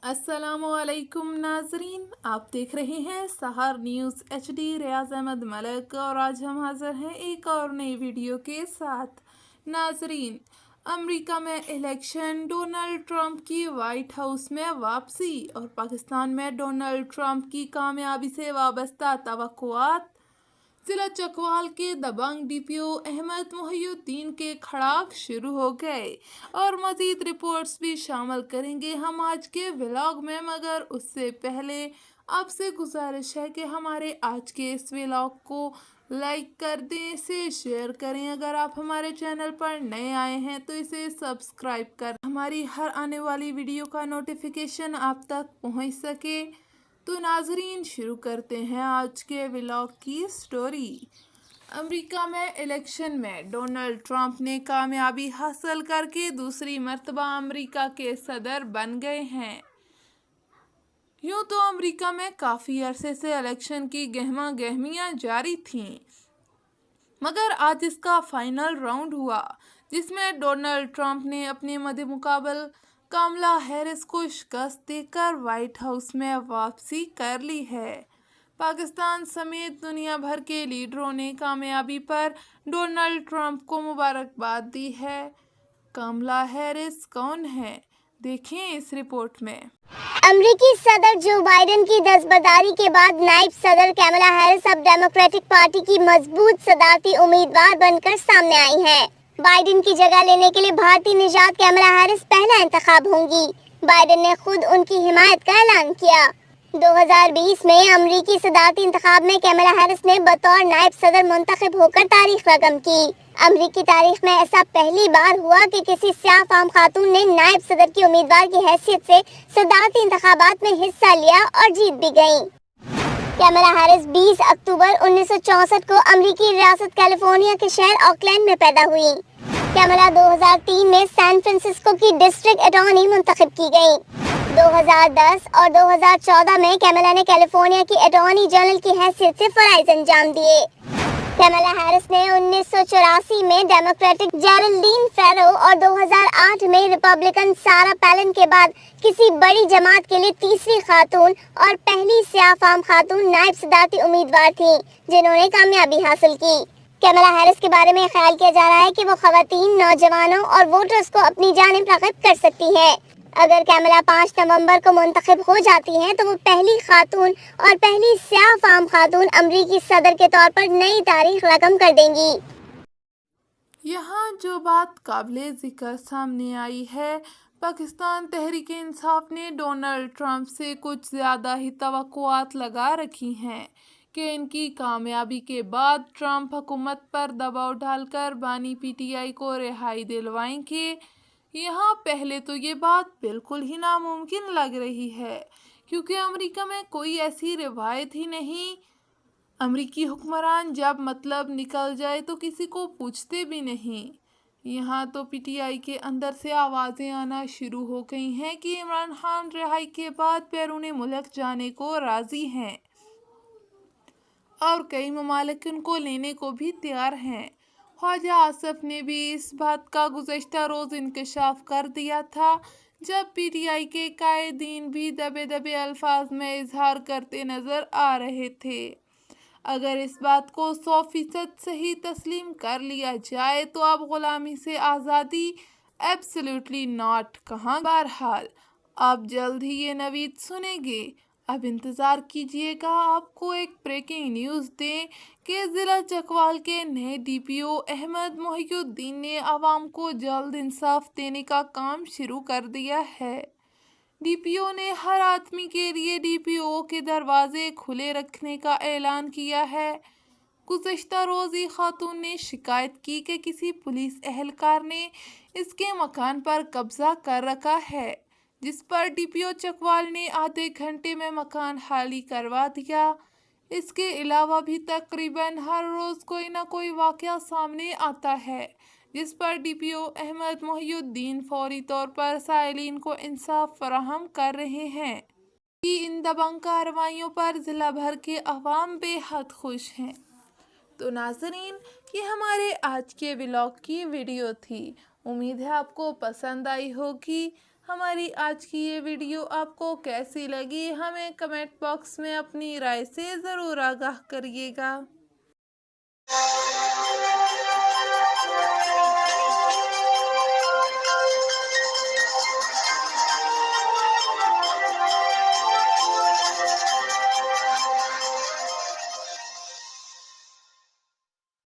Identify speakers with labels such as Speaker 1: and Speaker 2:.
Speaker 1: अस्सलाम वालेकुम नाजरीन, आप देख रहे हैं सहार न्यूज़ HD। रियाज अहमद मलिक और आज हम हाजिर हैं एक और नई वीडियो के साथ। नाजरीन, अमेरिका में इलेक्शन, डोनाल्ड ट्रंप की वाइट हाउस में वापसी और पाकिस्तान में डोनाल्ड ट्रंप की कामयाबी से वाबस्ता तवक्कुआत। जिला चकवाल के दबंग DPO अहमद मोहिउद्दीन के खड़ाक शुरू हो गए और मज़ीद रिपोर्ट्स भी शामिल करेंगे हम आज के व्लॉग में, मगर उससे पहले आपसे गुजारिश है कि हमारे आज के इस व्लॉग को लाइक कर दें, इसे शेयर करें। अगर आप हमारे चैनल पर नए आए हैं तो इसे सब्सक्राइब कर हमारी हर आने वाली वीडियो का नोटिफिकेशन आप तक पहुंच सके। तो नाजरीन, शुरू करते हैं आज के व्लॉग की स्टोरी। अमेरिका में इलेक्शन में डोनाल्ड ट्रंप ने कामयाबी हासिल करके दूसरी मर्तबा अमेरिका के सदर बन गए हैं। यूं तो अमेरिका में काफ़ी अरसे से इलेक्शन की गहमा गहमियाँ जारी थीं, मगर आज इसका फाइनल राउंड हुआ जिसमें डोनाल्ड ट्रंप ने अपने मद्देमुकाबल कमला हैरिस को शिकस्त देकर वाइट हाउस में वापसी कर ली है। पाकिस्तान समेत दुनिया भर के लीडरों ने कामयाबी पर डोनाल्ड ट्रंप को मुबारकबाद दी है। कमला हैरिस कौन है, देखें इस रिपोर्ट में।
Speaker 2: अमरीकी सदर जो बाइडेन की दस्तबरदारी के बाद नायब सदर कमला हैरिस अब डेमोक्रेटिक पार्टी की मजबूत सदारती उम्मीदवार बनकर सामने आई हैं। बाइडेन की जगह लेने के लिए भारतीय निजात कमला हैरिस पहला इंतखाब होंगी। बाइडेन ने खुद उनकी हिमायत का ऐलान किया। 2020 में अमरीकी सदारती इंतखाब में कमला हैरिस ने बतौर नायब सदर मुंतखब होकर तारीख रकम की। अमरीकी तारीख में ऐसा पहली बार हुआ कि किसी स्याह फाम खातून ने नायब सदर की उम्मीदवार की हैसियत से सदारती इंतखाबात में हिस्सा लिया और जीत भी गयी। कमला हैरिस 20 अक्टूबर 1964 को अमरीकी रियासत कैलिफोर्निया के शहर ऑकलैंड में पैदा हुई। कमला 2003 में सैन फ्रांसिस्को की डिस्ट्रिक्ट अटॉर्नी मुंतखब की गयी। 2010 और 2014 में कमला ने कैलिफोर्निया की अटॉर्नी जनरल की हैसियत से फराइज अंजाम दिए। कमला हैरिस ने 1984 में डेमोक्रेटिक जेरल्डीन फेरो और 2008 में रिपब्लिकन सारा पैलिन के बाद किसी बड़ी जमात के लिए तीसरी खातून और पहली स्याह फाम खातून नायब सदारती उम्मीदवार थी जिन्होंने कामयाबी हासिल की। कमला हैरिस के बारे में ख्याल किया जा रहा है कि वो खवातीन, नौजवानों और वोटर्स को अपनी जानिब राग़िब कर सकती हैं। अगर कमला 5 नवंबर को मुंतखब हो जाती हैं तो वो पहली खातून और पहली स्याह फाम खातून अमरीकी सदर के तौर पर नई तारीख रकम कर देंगी।
Speaker 1: यहाँ जो बात काबिले ज़िक्र सामने आई है, पाकिस्तान तहरीक इंसाफ ने डोनाल्ड ट्रंप से कुछ ज़्यादा ही तवक्कुआत लगा रखी हैं कि इनकी कामयाबी के बाद ट्रंप हुकूमत पर दबाव डालकर बानी PTI को रिहाई दिलवाएंगे। यहाँ पहले तो ये बात बिल्कुल ही नामुमकिन लग रही है, क्योंकि अमेरिका में कोई ऐसी रिवायत ही नहीं। अमेरिकी हुक्मरान जब मतलब निकल जाए तो किसी को पूछते भी नहीं। यहाँ तो PTI के अंदर से आवाज़ें आना शुरू हो गई हैं कि इमरान खान रिहाई के बाद बैरून मुल्क जाने को राज़ी हैं और कई ममालिक उनको लेने को भी तैयार हैं। ख्वाजा आसिफ ने भी इस बात का गुज़श्ता रोज़ इंकशाफ कर दिया था, जब PTI के कायदीन भी दबे दबे अल्फाज में इजहार करते नज़र आ रहे थे। अगर इस बात को 100% सही तस्लीम कर लिया जाए तो अब ग़ुलामी से आज़ादी एब्सोल्युटली नॉट कहाँ। बहरहाल आप जल्द ही ये नवीद सुनेंगे। अब इंतज़ार कीजिएगा, आपको एक ब्रेकिंग न्यूज़ दें कि ज़िला चकवाल के नए DPO अहमद मोहिउद्दीन ने आवाम को जल्द इंसाफ देने का काम शुरू कर दिया है। DPO ने हर आदमी के लिए DPO के दरवाजे खुले रखने का ऐलान किया है। गुज़श्ता रोज़ खातून ने शिकायत की कि किसी पुलिस एहलकार ने इसके मकान पर कब्ज़ा कर रखा है, जिस पर DPO चकवाल ने आधे घंटे में मकान खाली करवा दिया। इसके अलावा भी तकरीबन हर रोज़ कोई ना कोई वाक़या सामने आता है जिस पर DPO अहमद मोहिउद्दीन फौरी तौर पर साइलिन को इंसाफ फराहम कर रहे हैं कि इन दबंग कार्रवाइयों पर ज़िला भर के अवाम बेहद खुश हैं। तो नाज़रीन, ये हमारे आज के व्लॉग की वीडियो थी। उम्मीद है आपको पसंद आई होगी। ہماری آج کی یہ ویڈیو آپ کو کیسی لگی ہمیں کمنٹ باکس میں اپنی رائے سے ضرور آگاہ کریے گا۔